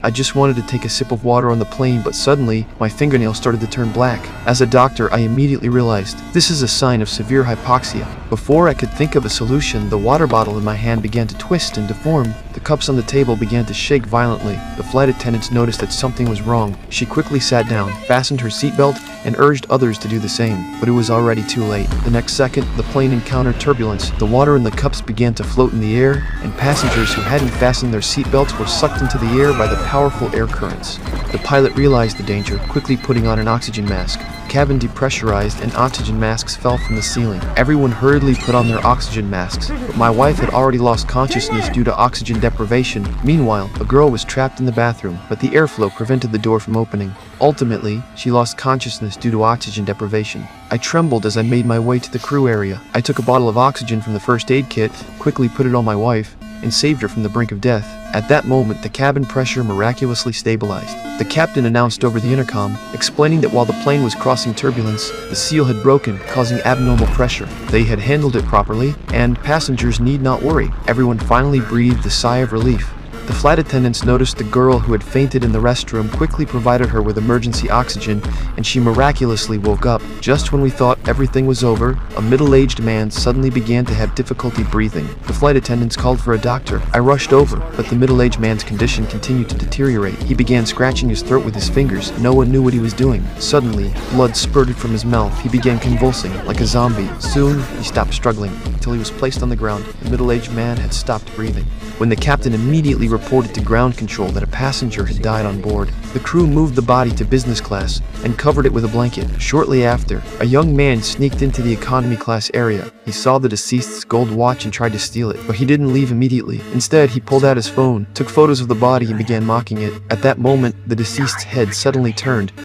I just wanted to take a sip of water on the plane, but suddenly, my fingernails started to turn black. As a doctor, I immediately realized this is a sign of severe hypoxia. Before I could think of a solution, the water bottle in my hand began to twist and deform. The cups on the table began to shake violently. The flight attendants noticed that something was wrong. She quickly sat down, fastened her seatbelt, and urged others to do the same. But it was already too late. The next second, the plane encountered turbulence. The water in the cups began to float in the air, and passengers who hadn't fastened their seatbelts were sucked into the air by the powerful air currents. The pilot realized the danger, quickly putting on an oxygen mask. The cabin depressurized and oxygen masks fell from the ceiling. Everyone hurriedly put on their oxygen masks, but my wife had already lost consciousness due to oxygen deprivation. Meanwhile, a girl was trapped in the bathroom, but the airflow prevented the door from opening. Ultimately, she lost consciousness due to oxygen deprivation. I trembled as I made my way to the crew area. I took a bottle of oxygen from the first aid kit, quickly put it on my wife, and saved her from the brink of death. At that moment, the cabin pressure miraculously stabilized. The captain announced over the intercom, explaining that while the plane was crossing turbulence, the seal had broken, causing abnormal pressure. They had handled it properly, and passengers need not worry. Everyone finally breathed a sigh of relief. The flight attendants noticed the girl who had fainted in the restroom, quickly provided her with emergency oxygen, and she miraculously woke up. Just when we thought everything was over, a middle-aged man suddenly began to have difficulty breathing. The flight attendants called for a doctor. I rushed over, but the middle-aged man's condition continued to deteriorate. He began scratching his throat with his fingers. No one knew what he was doing. Suddenly, blood spurted from his mouth. He began convulsing, like a zombie. Soon, he stopped struggling, until he was placed on the ground. The middle-aged man had stopped breathing. When the captain immediately reported to ground control that a passenger had died on board, the crew moved the body to business class and covered it with a blanket. Shortly after, a young man sneaked into the economy class area. He saw the deceased's gold watch and tried to steal it, but he didn't leave immediately. Instead, he pulled out his phone, took photos of the body, and began mocking it. At that moment, the deceased's head suddenly turned.